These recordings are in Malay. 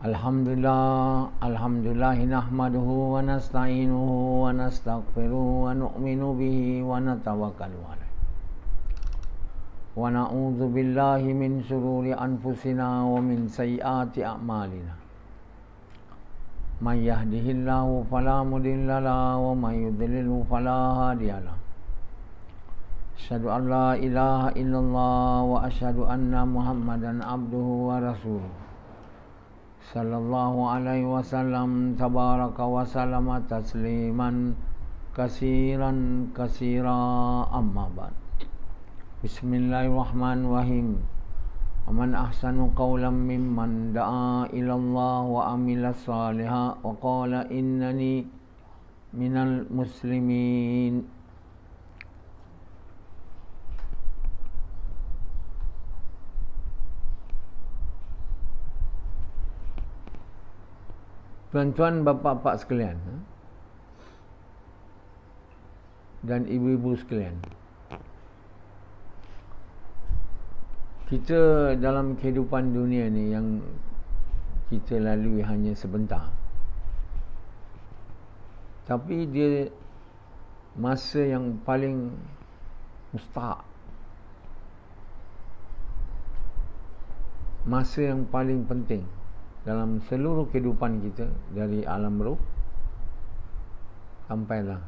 Alhamdulillah nahmaduhu wa nasta'inuhu wa nastaghfiruhu wa nu'minu bihi wa natawakkalu alaihi. Wa na'udzu billahi min shururi anfusina wa min sayyiati a'malina. May yahdihillahu fala mudilla lahu wa may yudlilhu fala hadiya lahu. Asyhadu an la ilaha illallah wa asyhadu anna Muhammadan abduhu wa rasuluh. Sallallahu alaihi wasallam tabaraka wa sallama tasliman kasiran amma ba'd. Bismillahirrahmanirrahim. Aman ahsanu qawlan mimman da'a ila Allah wa amila salihan wa qala innani minal muslimin. Tuan-tuan, bapa-bapa sekalian dan ibu-ibu sekalian, kita dalam kehidupan dunia ni yang kita lalui hanya sebentar, tapi dia masa yang paling mustahak, masa yang paling penting dalam seluruh kehidupan kita, dari alam roh sampailah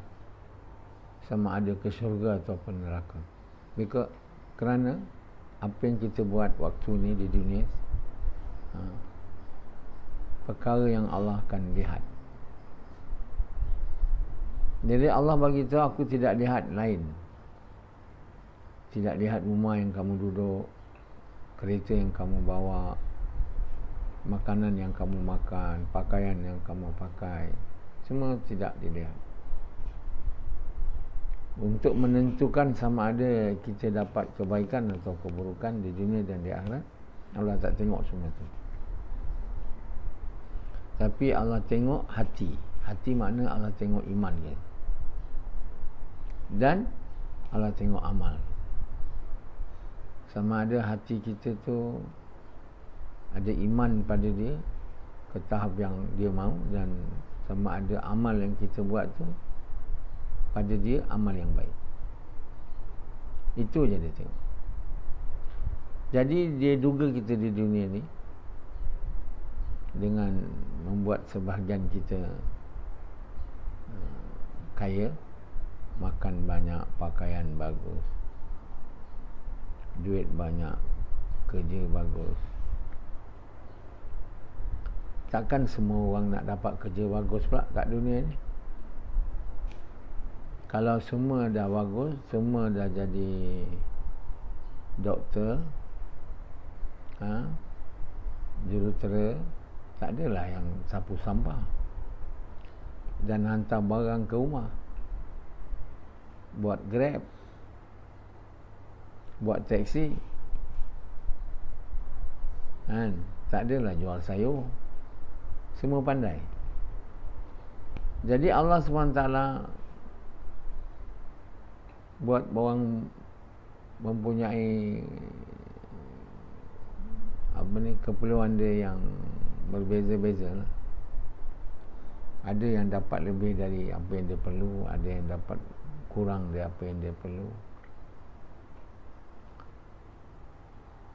sama ada ke syurga ataupun neraka. Kerana apa yang kita buat waktu ni di dunia, perkara yang Allah akan lihat. Jadi Allah bagi tahu, aku tidak lihat lain, tidak lihat rumah yang kamu duduk, kereta yang kamu bawa, makanan yang kamu makan, pakaian yang kamu pakai, semua tidak dilihat. Untuk menentukan sama ada kita dapat kebaikan atau keburukan di dunia dan di akhirat, Allah tak tengok semua itu. Tapi Allah tengok hati. Hati makna Allah tengok iman dia. Dan Allah tengok amal. Sama ada hati kita tu ada iman pada dia ke tahap yang dia mahu, dan sama ada amal yang kita buat tu pada dia amal yang baik. Itu je dia tengok. Jadi dia duga kita di dunia ni dengan membuat sebahagian kita kaya, makan banyak, pakaian bagus, duit banyak, kerja bagus. Takkan semua orang nak dapat kerja bagus pula kat dunia ni. Kalau semua dah bagus, semua dah jadi doktor, jurutera, tak adalah yang sapu sampah dan hantar barang ke rumah, buat Grab, buat taksi, tak adalah jual sayur. Semua pandai. Jadi Allah SWT buat orang mempunyai keperluan dia yang berbeza-beza lah. Ada yang dapat lebih dari apa yang dia perlu, ada yang dapat kurang dari apa yang dia perlu.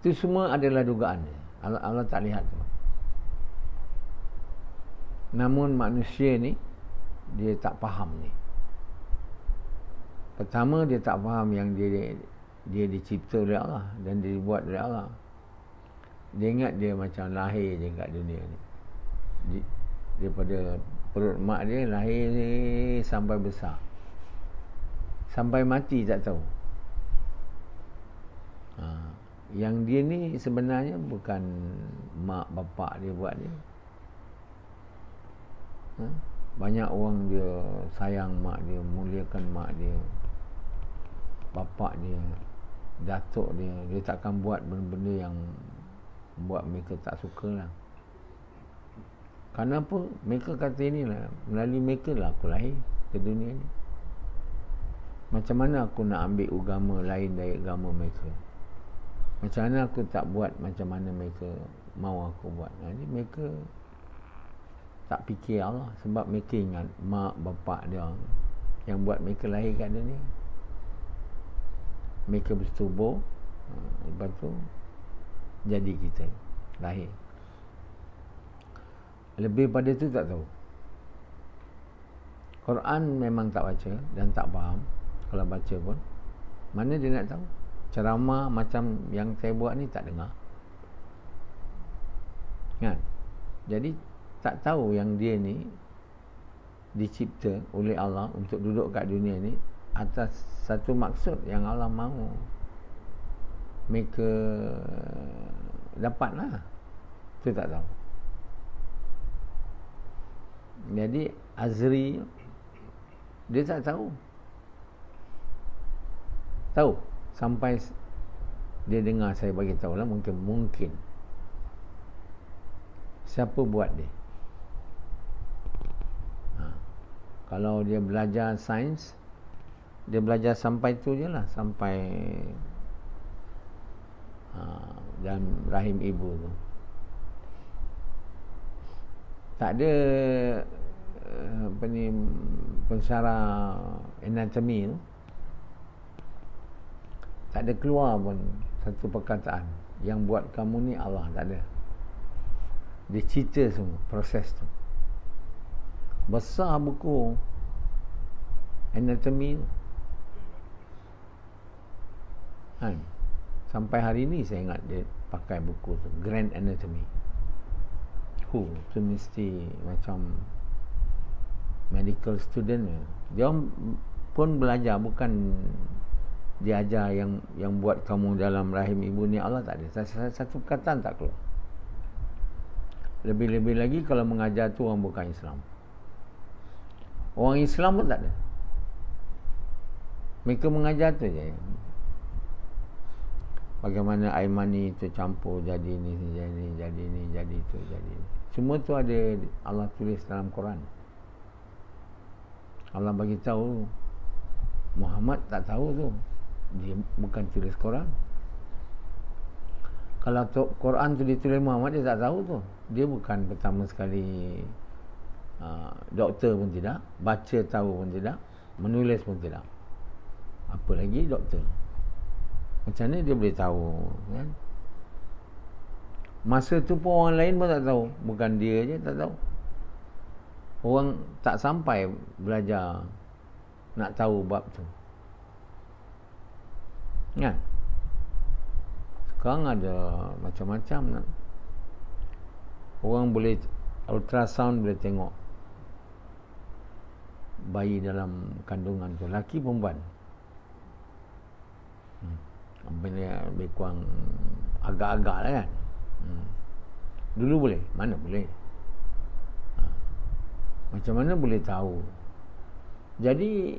Itu semua adalah dugaan dia. Allah tak lihat tu. Namun manusia ni dia tak faham ni. Pertama, dia tak faham yang dia dicipta oleh Allah dan dia dibuat oleh Allah. Dia ingat dia macam lahir je kat dunia ni. Daripada perut mak dia lahir sampai besar, sampai mati tak tahu. Yang dia ni sebenarnya bukan mak bapak dia buat dia. Banyak orang dia sayang mak dia, muliakan mak dia, bapak dia, datuk dia. Dia takkan buat benda-benda yang buat mereka tak suka lah. Kenapa? Mereka kata inilah, melalui mereka lah aku lahir ke dunia ni. Macam mana aku nak ambil agama lain dari agama mereka? Macam mana aku tak buat macam mana mereka mahu aku buat? Jadi mereka tak fikir Allah, sebab mereka ingat mak bapak dia yang buat mereka lahir kat dunia. Mereka bersetubuh, lepas tu jadi kita lahir. Lebih pada tu tak tahu. Quran memang tak baca dan tak faham. Kalau baca pun, mana dia nak tahu? Ceramah macam yang saya buat ni tak dengar kan? Jadi tak tahu yang dia ni dicipta oleh Allah untuk duduk kat dunia ni atas satu maksud yang Allah mahu mereka dapat lah. Itu tak tahu. Jadi Azri dia tak tahu. Tahu sampai dia dengar saya bagi tahu lah, mungkin siapa buat dia. Kalau dia belajar sains, dia belajar sampai tu je lah, sampai dalam rahim ibu tu. Tak ada pensyarah anatomi tu, tak ada keluar pun satu perkataan yang buat kamu ni Allah, tak ada. Dia cerita semua proses tu. Besar buku anatomi tu kan? Sampai hari ni saya ingat dia pakai buku tu, Grand Anatomy. Tu mesti macam medical student. Dia pun belajar, bukan dia ajar yang buat kamu dalam rahim ibu ni Allah, tak ada. Satu perkataan tak keluar. Lebih-lebih lagi kalau mengajar tu orang bukan Islam. Orang Islam pun tak ada. Mereka mengajar tu je. Bagaimana air mani itu campur jadi ni, jadi ni, jadi tu, jadi ni. Semua tu ada Allah tulis dalam Quran. Allah bagi tahu. Muhammad tak tahu tu. Dia bukan tulis Quran. Kalau Quran tu ditulis Muhammad, dia tak tahu tu. Dia bukan pertama sekali doktor pun tidak, baca tahu pun tidak, menulis pun tidak. Apa lagi doktor? Macam mana dia boleh tahu kan? Masa tu pun orang lain pun tak tahu. Bukan dia je tak tahu. Orang tak sampai belajar nak tahu bab tu kan? Sekarang ada macam-macam. Orang boleh ultrasound, boleh tengok bayi dalam kandungan tu, laki perempuan. Lebih kurang agak-agak lah kan. Dulu boleh, mana boleh. Macam mana boleh tahu? Jadi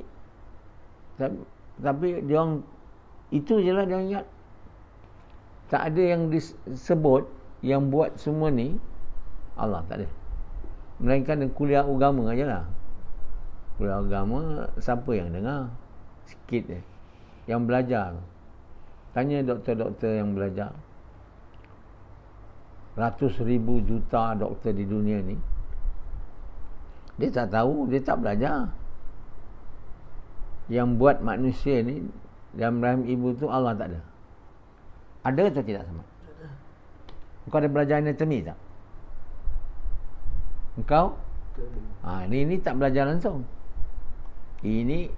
tapi dia orang itu je lah dia ingat. Tak ada yang disebut yang buat semua ni Allah, tak ada. Melainkan kuliah agama aja lah. Kuliah agama siapa yang dengar? Sikit je yang belajar. Tanya doktor-doktor yang belajar, ratus ribu juta doktor di dunia ni, dia tak tahu, dia tak belajar. Yang buat manusia ni dalam rahim ibu tu Allah, tak ada. Ada atau tidak sama? Engkau ada belajar anatomi tak? Engkau? Ini tak belajar langsung. Ini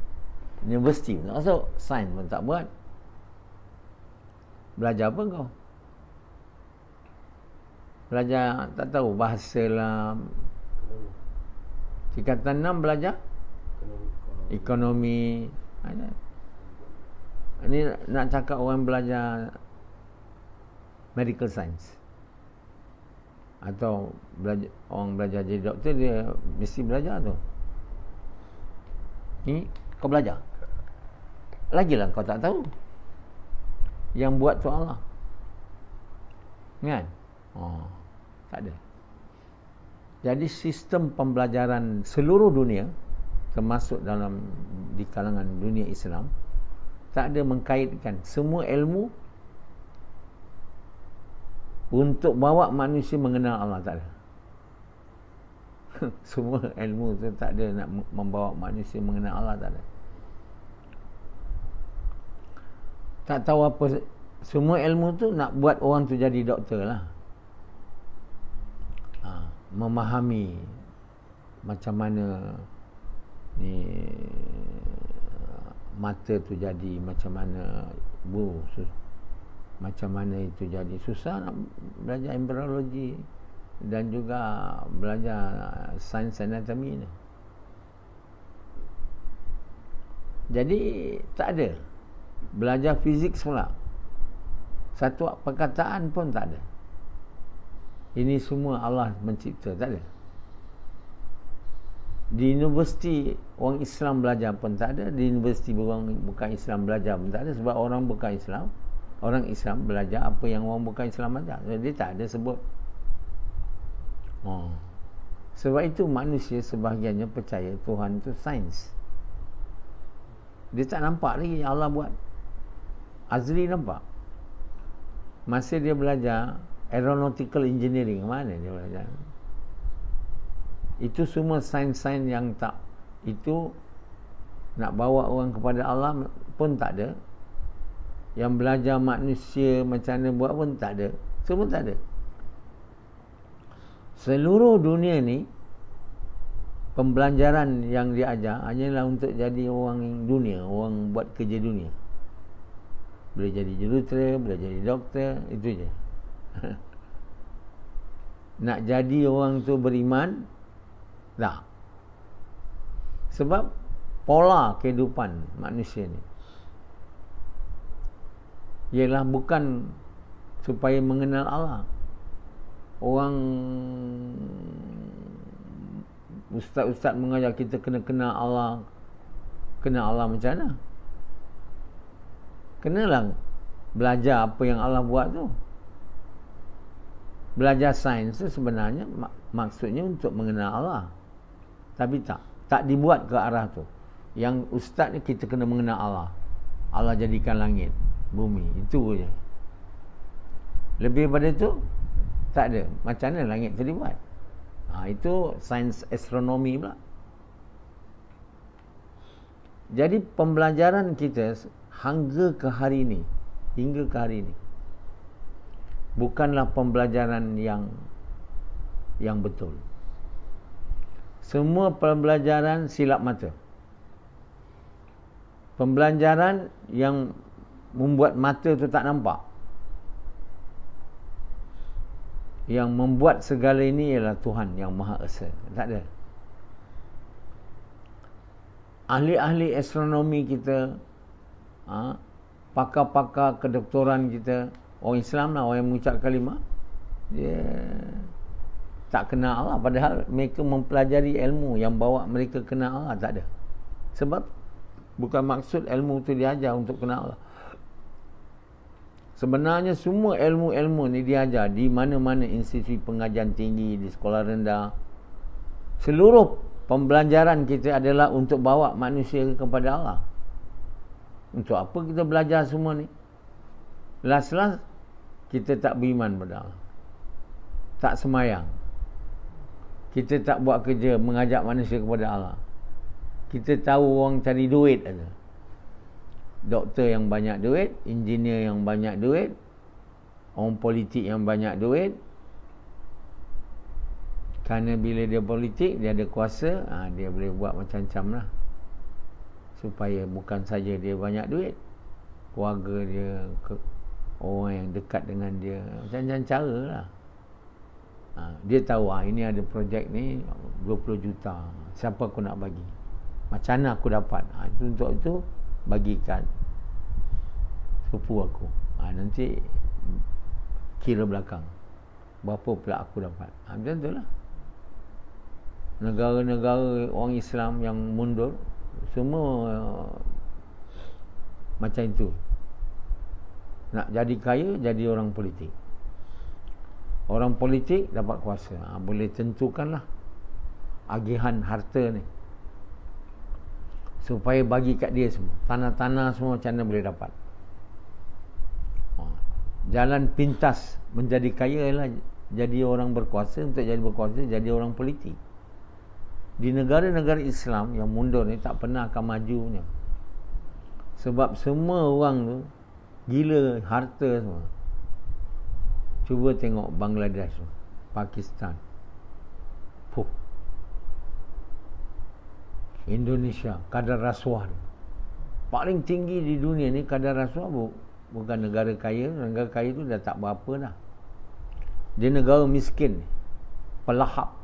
universiti pun tak masuk, sains pun tak buat. Belajar apa kau? Belajar tak tahu bahasa lah. Tingkatan 6 belajar ekonomi. Ini nak cakap orang belajar medical science atau orang belajar jadi doktor, dia mesti belajar tu. Ni kau belajar. Lagilah kau tak tahu. Yang buat tu Allah kan? Tak ada. Jadi sistem pembelajaran seluruh dunia, termasuk di kalangan dunia Islam, tak ada mengkaitkan semua ilmu untuk bawa manusia mengenal Allah, tak ada. Semua ilmu tu tak ada nak membawa manusia mengenal Allah, tak ada. Tak tahu apa. Semua ilmu tu nak buat orang tu jadi doktor lah. Memahami macam mana ni mata tu jadi, macam mana macam mana itu jadi. Susah nak belajar embryologi dan juga belajar sains anatomi ni. Jadi tak ada. Belajar fizik pula, satu perkataan pun tak ada. Ini semua Allah mencipta, tak ada. Di universiti orang Islam belajar pun tak ada. Di universiti orang bukan Islam belajar pun tak ada. Sebab orang bukan Islam, orang Islam belajar apa yang orang bukan Islam belajar. Jadi tak ada sebut. Sebab itu manusia sebahagiannya percaya Tuhan itu sains. Dia tak nampak lagi yang Allah buat. Azli nampak. Masa dia belajar aeronautical engineering, mana dia belajar? Itu semua sains-sains yang tak, itu nak bawa orang kepada Allah pun tak ada. Yang belajar manusia macam mana buat pun tak ada. Semua tak ada. Seluruh dunia ni pembelajaran yang diajar hanyalah untuk jadi orang dunia, orang buat kerja dunia. Boleh jadi jurutera, boleh jadi doktor, itu je. Nak jadi orang tu beriman, tak. Sebab pola kehidupan manusia ni ialah bukan supaya mengenal Allah. Orang ustaz-ustaz mengajar kita kena kenal Allah. Kenal Allah macam mana? Kenalah belajar apa yang Allah buat tu. Belajar sains tu sebenarnya maksudnya untuk mengenal Allah. Tapi tak dibuat ke arah tu. Yang ustaz ni kita kena mengenal Allah. Allah jadikan langit, bumi, itu je. Lebih pada itu tak ada. Macam mana langit tu dibuat? Itu sains astronomi pula. Jadi pembelajaran kita hingga ke hari ini bukanlah pembelajaran yang betul. Semua pembelajaran silap mata. Pembelajaran yang membuat mata tu tak nampak. Yang membuat segala ini ialah Tuhan yang Maha Esa. Tak ada. Ahli-ahli astronomi kita, pakar-pakar kedoktoran kita, orang Islam lah, orang yang mengucap kalimah, dia tak kenal Allah. Padahal mereka mempelajari ilmu yang bawa mereka kenal Allah. Tak ada. Sebab bukan maksud ilmu tu diajar untuk kenal Allah. Sebenarnya semua ilmu-ilmu ni diajar di mana-mana institusi pengajian tinggi, di sekolah rendah. Seluruh pembelajaran kita adalah untuk bawa manusia kepada Allah. Untuk apa kita belajar semua ni? Last-last kita tak beriman pada Allah. Tak semayang. Kita tak buat kerja mengajak manusia kepada Allah. Kita tahu orang cari duit aja. Doktor yang banyak duit, engineer yang banyak duit, orang politik yang banyak duit. Kerana bila dia politik, dia ada kuasa, dia boleh buat macam-macam lah. Supaya bukan saja dia banyak duit, keluarga dia, orang yang dekat dengan dia, macam-macam cara lah. Dia tahu ini ada projek ni 20 juta, siapa aku nak bagi, macam mana aku dapat, untuk itu bagikan sepupu aku, nanti kira belakang berapa pula aku dapat. Macam tu lah. Negara-negara orang Islam yang mundur semua macam itu. Nak jadi kaya, jadi orang politik. Orang politik dapat kuasa, boleh tentukanlah agihan harta ni, supaya bagi kat dia semua. Tanah-tanah semua macam mana boleh dapat. Jalan pintas menjadi kaya ialah jadi orang berkuasa. Untuk jadi berkuasa, jadi orang politik. Di negara-negara Islam yang mundur ni tak pernah akan majunya. Sebab semua orang tu gila harta semua. Cuba tengok Bangladesh tu, Pakistan, Indonesia, kadar rasuah tu paling tinggi di dunia ni. Kadar rasuah bukan negara kaya. Negara kaya tu dah tak berapa dah. Dia negara miskin, pelahap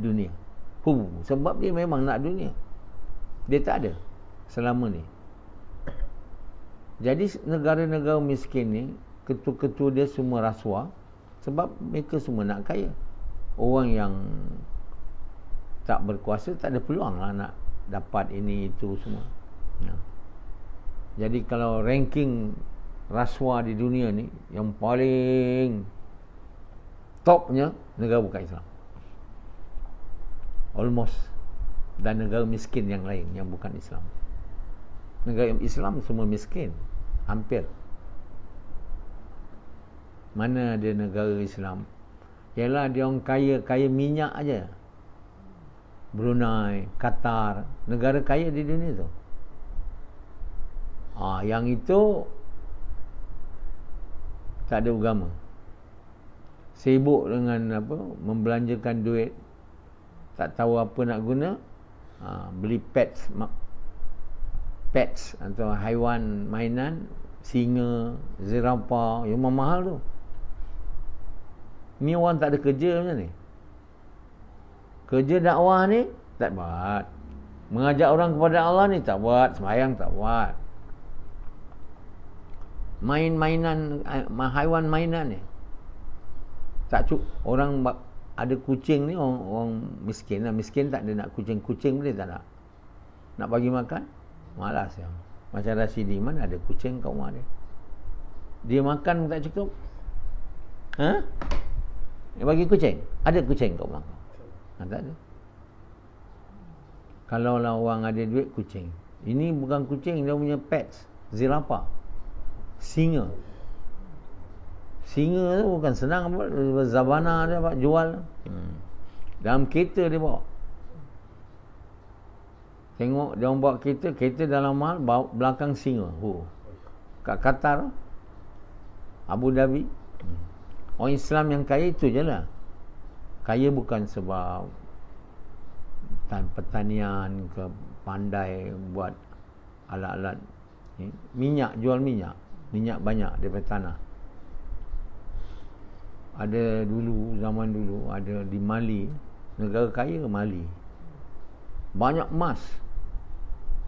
dunia. Sebab dia memang nak dunia. Dia tak ada selama ni. Jadi negara-negara miskin ni, ketua-ketua dia semua rasuah. Sebab mereka semua nak kaya. Orang yang tak berkuasa tak ada peluang lah nak dapat ini itu semua. Jadi kalau ranking rasuah di dunia ni, yang paling topnya negara bukan Islam. Almost. Dan negara miskin yang lain yang bukan Islam. Negara Islam semua miskin, hampir. Mana ada negara Islam? Ialah dia orang kaya minyak aja. Brunei, Qatar, negara kaya di dunia tu. Yang itu tak ada agama. Sibuk dengan membelanjakan duit, tak tahu apa nak guna. Beli pets atau haiwan mainan, singa, zirafah, yang mahal tu. Ni orang tak ada kerja macam ni. Kerja dakwah ni tak buat. Mengajak orang kepada Allah ni tak buat. Sembahyang tak buat. Mainan, haiwan mainan ni tak cukup. Orang ada kucing ni, orang miskin lah. Miskin tak ada nak kucing. Kucing boleh tak nak? Nak bagi makan? Malas ya. Macam Rasidi, mana ada kucing kat rumah dia? Dia makan tak cukup. Dia bagi kucing? Ada kucing kat rumah? Tak ada. Kalau lah orang ada duit, kucing. Ini bukan kucing, dia punya pets. Zirafah, singa. Singa tu bukan senang buat. Zabana dia buat jual. Dalam kereta dia bawa. Tengok dia orang bawa kereta dalam mahal, belakang singa. Kat Qatar, Abu Dhabi. Orang Islam yang kaya itu je lah. Kaya bukan sebab pertanian ke, pandai buat alat-alat minyak, jual minyak banyak daripada tanah. Ada dulu, zaman dulu ada di Mali, negara kaya Mali, banyak emas.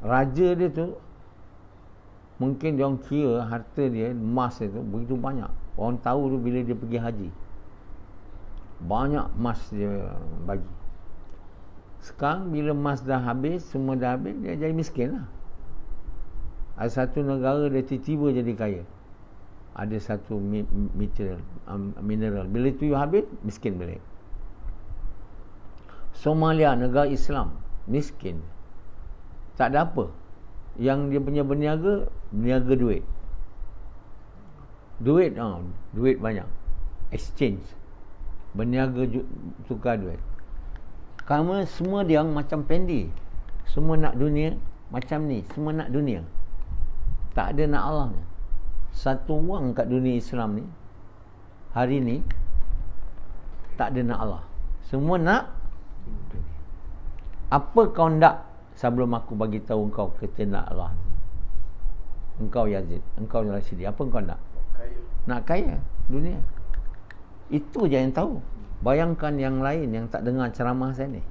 Raja dia tu mungkin dia orang kira harta dia, emas dia tu begitu banyak. Orang tahu tu bila dia pergi haji, banyak emas dia bagi. Sekarang bila emas dah habis, semua dah habis, dia jadi miskin lah. Ada satu negara dia tiba-tiba jadi kaya. Ada satu mineral. Bila itu habis, miskin balik. Somalia, negara Islam, miskin. Tak ada apa. Yang dia punya berniaga duit. Duit banyak. Exchange. Berniaga tukar duit. Kerana semua dia macam pendi. Semua nak dunia macam ni. Semua nak dunia. Tak ada nak Allah. Satu orang kat dunia Islam ni, hari ni, tak ada nak Allah. Semua nak dunia. Apa kau nak sebelum aku bagi tahu kau kata nak Allah? Engkau Yazid, engkau Rasidi, apa kau nak? Nak kaya dunia. Itu je yang tahu. Bayangkan yang lain yang tak dengar ceramah saya ni,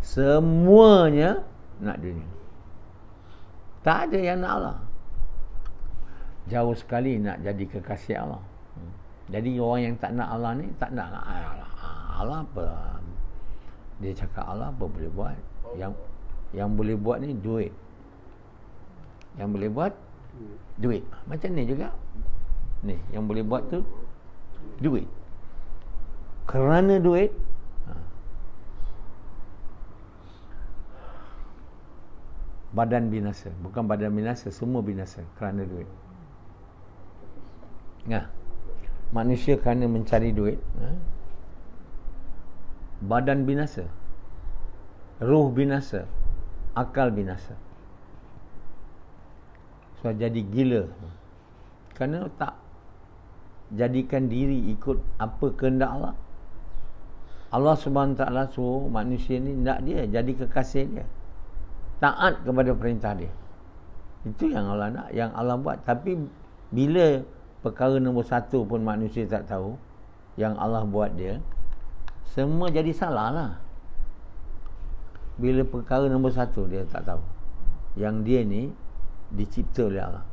semuanya nak dunia. Tak ada yang nak Allah. Jauh sekali nak jadi kekasih Allah. Jadi orang yang tak nak Allah ni, tak nak Allah apa? Dia cakap Allah apa boleh buat? Yang boleh buat ni duit. Yang boleh buat duit. Macam ni juga. Ni yang boleh buat tu duit. Kerana duit, badan binasa. Bukan badan binasa, semua binasa kerana duit. Manusia kerana mencari duit, badan binasa. ruh binasa, akal binasa. So jadi gila kerana tak jadikan diri ikut apa kehendak Allah. Allah Subhanahu Wa Taala suruh manusia ni nak dia jadi kekasih dia, taat kepada perintah dia. Itu yang Allah nak, yang Allah buat. Tapi bila perkara nombor satu pun manusia tak tahu, yang Allah buat dia, semua jadi salah lah. Bila perkara nombor satu dia tak tahu, yang dia ni dicipta oleh Allah.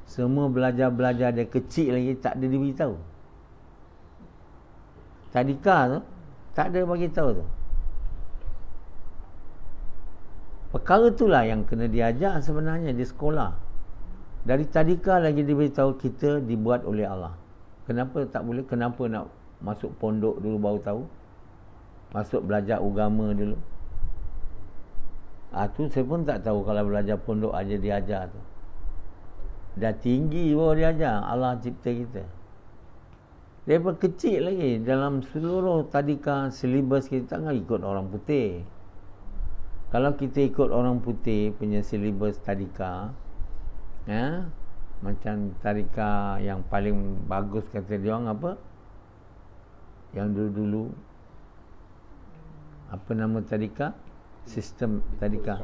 Semua belajar-belajar dia kecil lagi tak ada diberitahu. Tadika tu tak ada bagi tahu tu. Perkara itulah yang kena diajar sebenarnya di sekolah. Dari tadika lagi diberitahu kita dibuat oleh Allah. Kenapa tak boleh? Kenapa nak masuk pondok dulu baru tahu? Masuk belajar agama dulu. Tu saya pun tak tahu kalau belajar pondok aja diajar tu. Dah tinggi baru diajar. Allah cipta kita. Daripada kecil lagi dalam seluruh tadika silibus kita tak ikut orang putih. Kalau kita ikut orang putih punya silibus tadika, macam tadika yang paling bagus kata dia orang apa? Yang dulu-dulu apa nama tadika? Sistem tadika.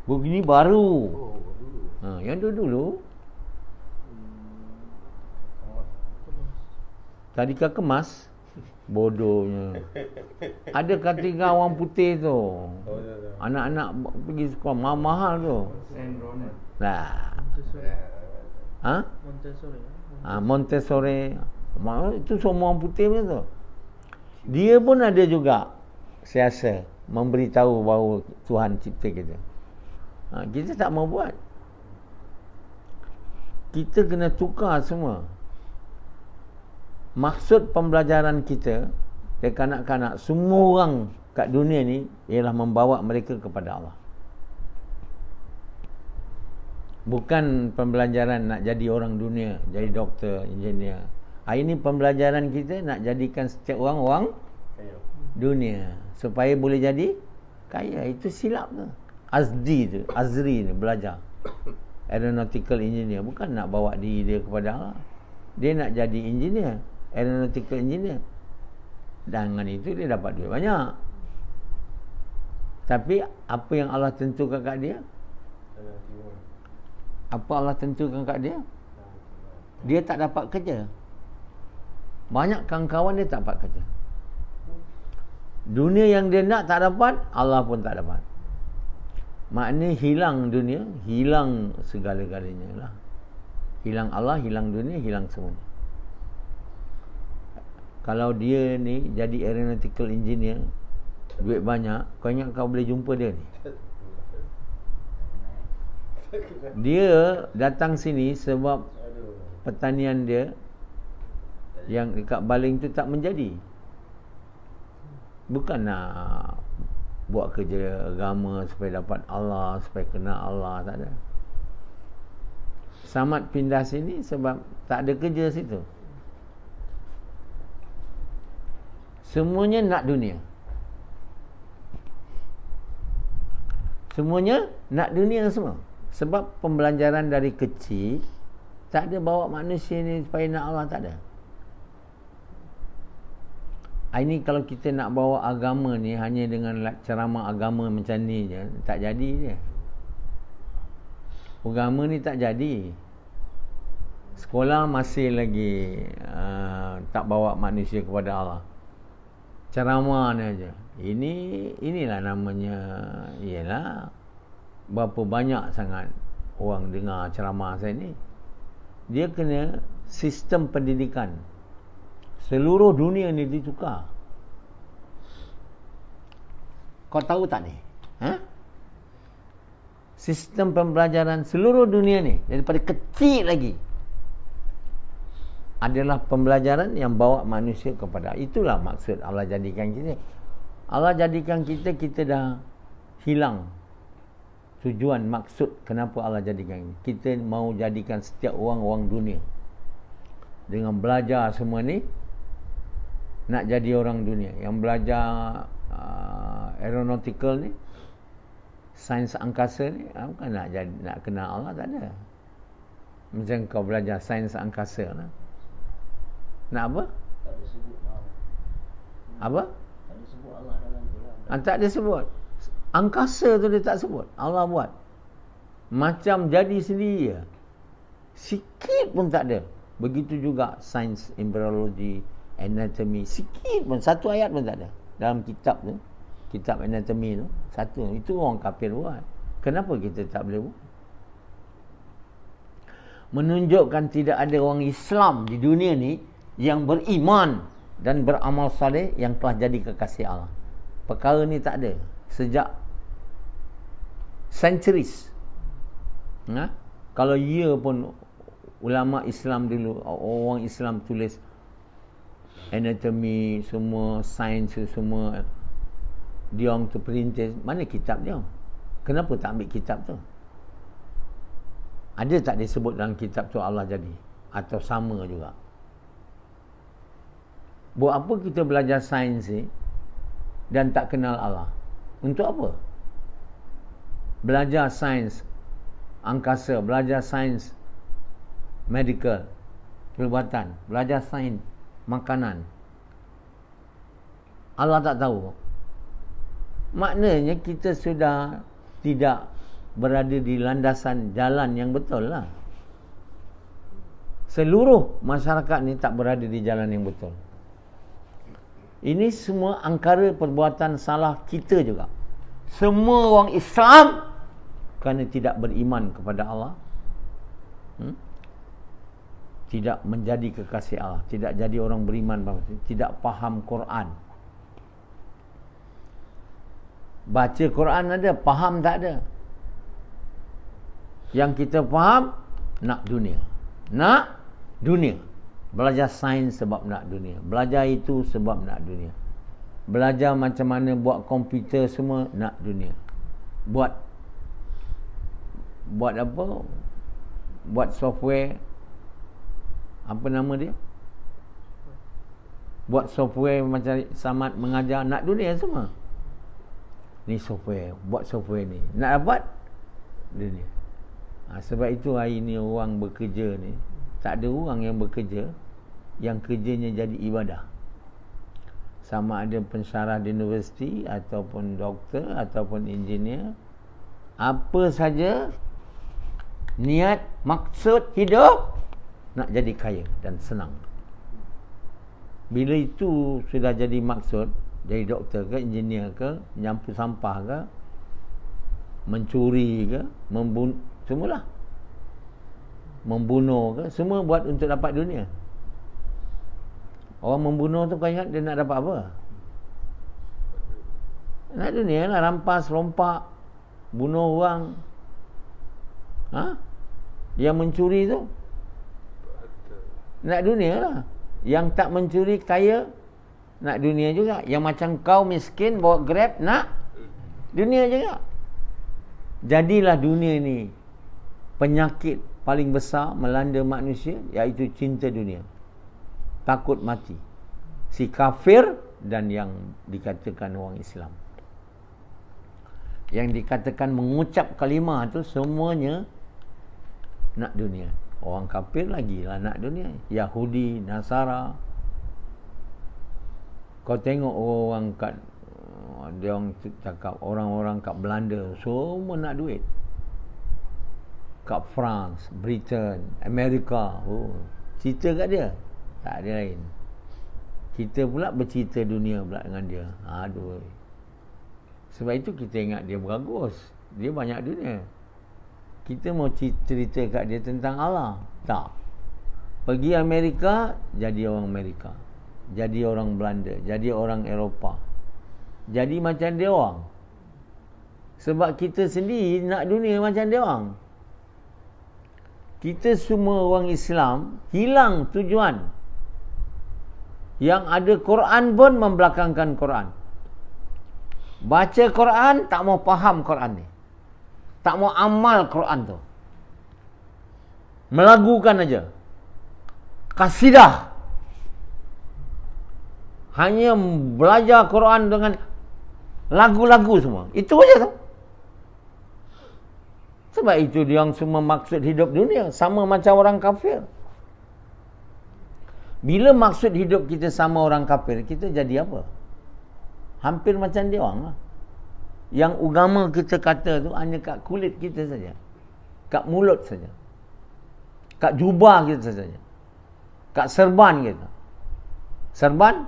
Begini baru. Yang dulu-dulu tadika kemas. Bodohnya. Ada ketiga orang putih tu. Anak-anak pergi sekolah mahal tu. Nah. Montessori. Itu semua orang putih punya tu. Dia pun ada juga siasa memberitahu bahawa Tuhan cipta kita. Kita tak mau buat. Kita kena tukar semua. Maksud pembelajaran kita dari kanak-kanak, semua orang kat dunia ni ialah membawa mereka kepada Allah. Bukan pembelajaran nak jadi orang dunia, jadi doktor, engineer. Ini pembelajaran kita nak jadikan setiap orang dunia supaya boleh jadi kaya. Itu silap tu. Azri tu belajar aeronautical engineer, bukan nak bawa diri dia kepada Allah. Dia nak jadi engineer, aeronautical engineer. Dengan itu dia dapat duit banyak. Tapi apa yang Allah tentukan kat dia? Apa Allah tentukan kat dia? Dia tak dapat kerja. Banyak kawan-kawan dia tak dapat kerja. Dunia yang dia nak tak dapat, Allah pun tak dapat. Maknanya hilang dunia, hilang segala-galanya lah. Hilang Allah, hilang dunia, hilang semuanya. Kalau dia ni jadi aeronautical engineer, duit banyak, kau ingat kau boleh jumpa dia ni? Dia datang sini sebab pertanian dia yang dekat baling tu tak menjadi. Bukan nak buat kerja agama supaya dapat Allah, supaya kenal Allah, tak ada. Samad pindah sini sebab tak ada kerja situ. Semuanya nak dunia. Semuanya nak dunia semua. Sebab pembelajaran dari kecil tak ada bawa manusia ni supaya nak Allah, tak ada. Ini kalau kita nak bawa agama ni hanya dengan ceramah agama macam ni je, tak jadi je. Agama ni tak jadi. Sekolah masih lagi tak bawa manusia kepada Allah. Ceramah ni aja. Inilah namanya, ialah berapa banyak sangat orang dengar ceramah saya ni. Dia kena sistem pendidikan seluruh dunia ni ditukar. Kau tahu tak ni? Sistem pembelajaran seluruh dunia ni daripada kecil lagi adalah pembelajaran yang bawa manusia kepada. Itulah maksud Allah jadikan kita. Allah jadikan kita, kita dah hilang tujuan, maksud kenapa Allah jadikan kita. Kita mau jadikan setiap orang dunia. Dengan belajar semua ni nak jadi orang dunia. Yang belajar aeronautical ni, sains angkasa ni, bukan nak kenal Allah, tak ada. Macam kau belajar sains angkasa lah. Nak apa? Tak ada sebut Allah. Apa? Tak ada sebut Allah dalam tu lah. Tak ada sebut. Angkasa tu dia tak sebut. Allah buat. Macam jadi sendiri je. Sikit pun tak ada. Begitu juga sains, embryology, anatomy. Sikit pun, satu ayat pun tak ada. Dalam kitab tu, kitab anatomy tu, satu. Itu orang kafir buat. Kenapa kita tak boleh buat? Menunjukkan tidak ada orang Islam di dunia ni yang beriman dan beramal saleh yang telah jadi kekasih Allah. Perkara ni tak ada sejak centuries. Kalau ya pun ulama Islam dulu, orang Islam tulis anatomy, semua sains semua, dia orang tu perintis, mana kitab dia? Kenapa tak ambil kitab tu? Ada tak disebut dalam kitab tu Allah jadi? Atau sama juga? Buat apa kita belajar sains ni dan tak kenal Allah? Untuk apa? Belajar sains angkasa, belajar sains medical, perubatan, belajar sains makanan. Allah tak tahu. Maknanya kita sudah tidak berada di landasan jalan yang betul lah. Seluruh masyarakat ni tak berada di jalan yang betul. Ini semua angkara perbuatan salah kita juga. Semua orang Islam kerana tidak beriman kepada Allah, tidak menjadi kekasih Allah, tidak jadi orang beriman, tidak faham Quran. Baca Quran ada, faham tak ada. Yang kita faham, nak dunia. Nak dunia. Belajar sains sebab nak dunia. Belajar itu sebab nak dunia. Belajar macam mana buat komputer semua, nak dunia. Buat apa? Buat software. Apa nama dia? Buat software macam Samad mengajar, nak dunia semua. Ni software, buat software ni. Nak dapat dunia. Sebab itu hari ni orang bekerja ni, tak ada orang yang bekerja yang kerjanya jadi ibadah. Sama ada pensyarah di universiti, ataupun doktor, ataupun engineer, apa saja niat, maksud hidup nak jadi kaya dan senang. Bila itu sudah jadi maksud, jadi doktor ke, engineer ke, menyapu sampah ke, mencuri ke, semualah, membunuh ke, semua buat untuk dapat dunia. Orang membunuh tu kau ingat dia nak dapat apa? Nak dunia lah, rampas, rompak, bunuh orang. Yang mencuri tu nak dunia lah. Yang tak mencuri kaya, nak dunia juga. Yang macam kau miskin bawa Grab, nak dunia juga. Jadilah dunia ni penyakit paling besar melanda manusia, iaitu cinta dunia, takut mati. Si kafir dan yang dikatakan orang Islam, yang dikatakan mengucap kalimah tu semuanya nak dunia. Orang kafir lagi lah nak dunia. Yahudi, Nasara. Kau tengok orang kat, dia orang cakap, orang-orang kat Belanda semua nak duit. Kat France, Britain, Amerika, cerita kat dia, tak ada lain. Kita pula bercerita dunia pula dengan dia. Aduh. Sebab itu kita ingat dia beragus, dia banyak dunia. Kita mau cerita kat dia tentang Allah, tak. Pergi Amerika, jadi orang Amerika, jadi orang Belanda, jadi orang Eropah, jadi macam dia orang. Sebab kita sendiri nak dunia macam dia orang. Kita semua orang Islam hilang tujuan. Yang ada Quran pun membelakangkan Quran. Baca Quran, tak mau faham Quran ni, tak mau amal Quran tu, melagukan aja. Kasidah, hanya belajar Quran dengan lagu-lagu semua. Itu aja tu. Sebab itu dia yang semua maksud hidup dunia sama macam orang kafir. Bila maksud hidup kita sama orang kafir, kita jadi apa? Hampir macam dia orang lah. Yang agama kita kata tu hanya kat kulit kita saja, kat mulut saja, kat jubah kita saja, kat serban kita. Serban,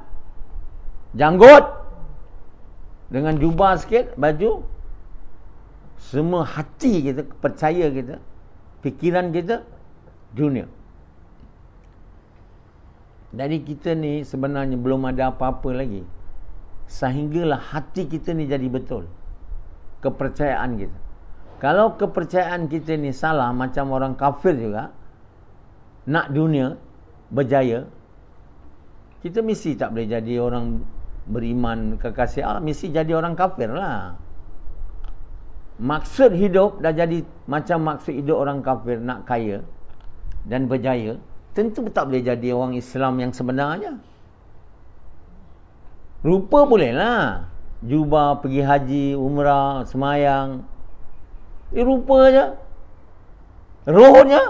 janggut, dengan jubah sikit, baju. Semua hati kita, percaya kita, fikiran kita, dunia. Jadi kita ni sebenarnya belum ada apa-apa lagi, sehinggalah hati kita ni jadi betul. Kepercayaan kita. Kalau kepercayaan kita ni salah, macam orang kafir juga, nak dunia, berjaya, kita mesti tak boleh jadi orang beriman kekasih Allah, mesti jadi orang kafir lah. Maksud hidup dah jadi macam maksud hidup orang kafir, nak kaya dan berjaya, tentu tak boleh jadi orang Islam yang sebenarnya. Rupa boleh lah, jubah, pergi haji, umrah, semayang, rupa je. Rohnya,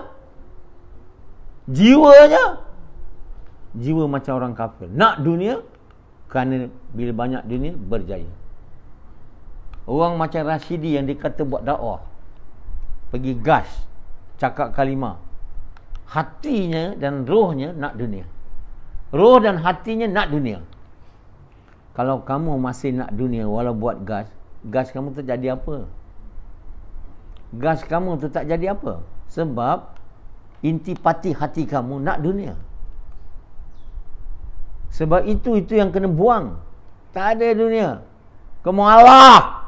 jiwanya, jiwa macam orang kafir, nak dunia, kerana bila banyak dunia berjaya. Orang macam Rashidi yang dikata buat dakwah, pergi gas, cakap kalimah, hatinya dan rohnya nak dunia. Roh dan hatinya nak dunia. Kalau kamu masih nak dunia walau buat gas, gas kamu tu jadi apa? Gas kamu tu tak jadi apa? Sebab intipati hati kamu nak dunia. Sebab itu yang kena buang. Tak ada dunia. Kamu Allah.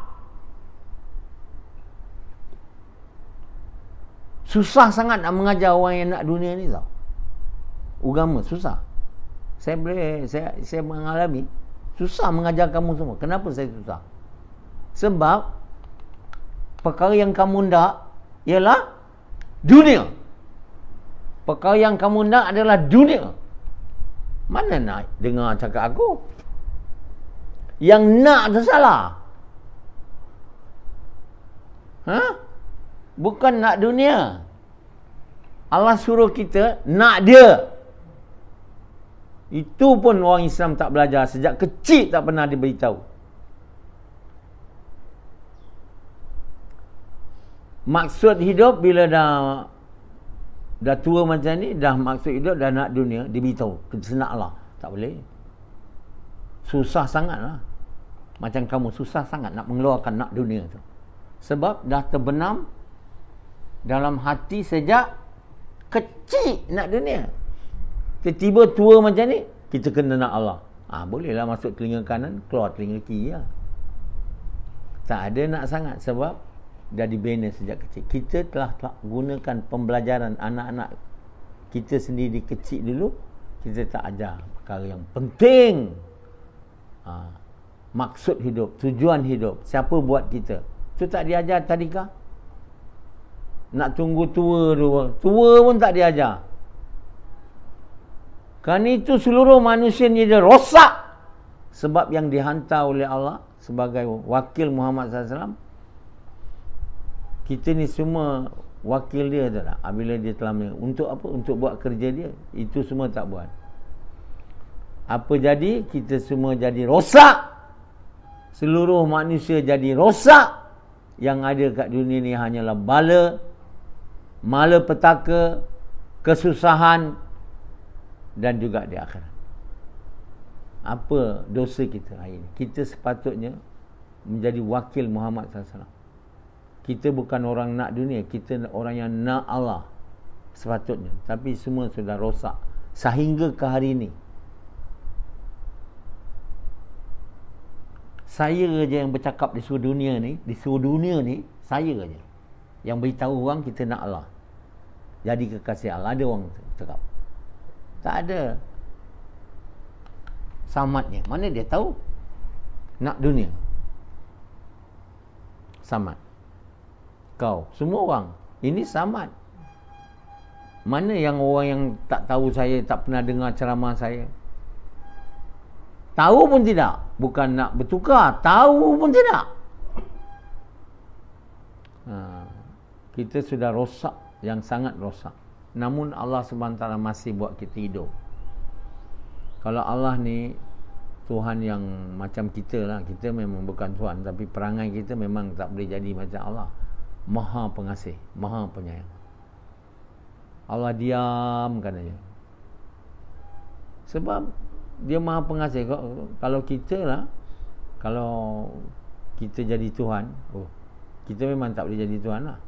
Susah sangat nak mengajar orang yang nak dunia ni tau. Agama susah. Saya mengalami susah mengajar kamu semua. Kenapa saya susah? Sebab perkara yang kamu nak ialah dunia. Perkara yang kamu nak adalah dunia. Mana nak dengar cakap aku? Yang nak tu salah. Bukan nak dunia. Allah suruh kita nak dia. Itu pun orang Islam tak belajar. Sejak kecil tak pernah diberitahu. Maksud hidup bila dah tua macam ni, dah maksud hidup, dah nak dunia, diberitahu. Senaklah. Tak boleh. Susah sangat lah. Macam kamu susah sangat nak mengeluarkan nak dunia tu. Sebab dah terbenam dalam hati sejak kecil nak dunia. Tiba-tiba tua macam ni, kita kena nak Allah. Bolehlah masuk telinga kanan, keluar telinga kiri lah. Tak ada nak sangat sebab dah dibina sejak kecil. Kita telah gunakan pembelajaran anak-anak kita sendiri kecil dulu. Kita tak ajar perkara yang penting. Maksud hidup, tujuan hidup, siapa buat kita. Itu tak diajar tadika. Nak tunggu tua dulu. Tua pun tak diajar. Kerana itu seluruh manusia ni dia rosak. Sebab yang dihantar oleh Allah sebagai wakil Muhammad SAW. Kita ni semua wakil dia tak? Bila dia telah untuk apa? Untuk buat kerja dia. Itu semua tak buat. Apa jadi? Kita semua jadi rosak. Seluruh manusia jadi rosak. Yang ada kat dunia ni hanyalah bala, malapetaka, kesusahan dan juga di akhirat. Apa dosa kita hari ini? Kita sepatutnya menjadi wakil Muhammad SAW. Kita bukan orang nak dunia, kita orang yang nak Allah sepatutnya. Tapi semua sudah rosak sehingga ke hari ini. Saya je yang bercakap di seluruh dunia ni, saya je yang beritahu orang kita nak Allah, jadi kekasih Allah. Ada orang cakap tak ada samatnya. Mana dia tahu nak dunia? Samat. Kau semua orang ini samat. Mana yang orang yang tak tahu saya, tak pernah dengar ceramah saya, Tahu pun tidak. Bukan nak bertukar, tahu pun tidak. Kita sudah rosak, yang sangat rosak. Namun Allah SWT masih buat kita hidup. Kalau Allah ni Tuhan yang macam kita lah. Kita memang bukan Tuhan, tapi perangai kita memang tak boleh jadi macam Allah. Maha pengasih, Maha penyayang. Allah diamkan aja. Sebab Dia Maha pengasih. Kalau kita lah, kalau kita jadi Tuhan, kita memang tak boleh jadi Tuhan lah.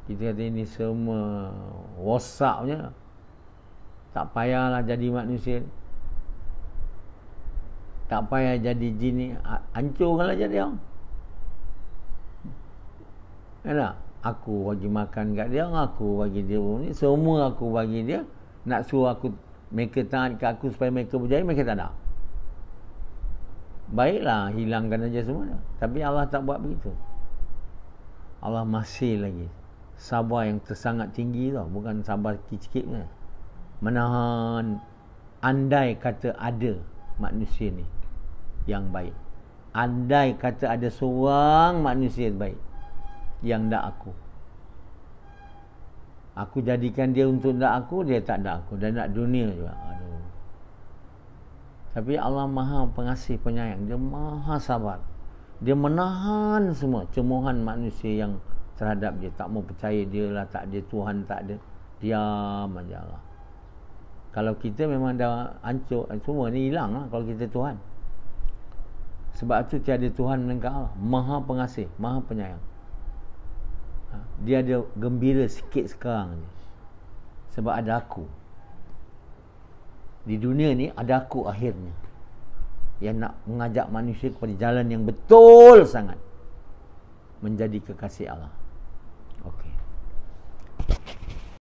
Kita kata ini semua rosaknya, tak payahlah jadi manusia, tak payah jadi jin ni, hancurkanlah jadi orang. Kenapa? Aku bagi makan kat dia, aku bagi dia ni, semua aku bagi dia. Nak suruh aku, mereka taat kat aku supaya mereka berjaya, mereka tak ada. Baiklah, hilangkan aja semua. Tapi Allah tak buat begitu. Allah masih lagi sabar yang tersangat tinggi tau. Bukan sabar sikit-sikit ni. Menahan. Andai kata ada manusia ni yang baik, andai kata ada seorang manusia baik yang dak aku jadikan dia untuk dak aku, dia tak dak aku, dan nak dunia juga. Aduh. Tapi Allah Maha pengasih penyayang. Dia Maha sabar. Dia menahan semua cemoohan manusia yang terhadap dia. Tak mau percaya dia lah, tak ada Tuhan, tak ada. Diam aja Allah. Kalau kita memang dah hancur, semua ni hilang lah kalau kita Tuhan. Sebab itu tiada Tuhan melainkan Allah. Maha pengasih, Maha penyayang. Dia ada gembira sikit sekarang ni. Sebab ada aku. Di dunia ni ada aku akhirnya. Yang nak mengajak manusia kepada jalan yang betul sangat. Menjadi kekasih Allah.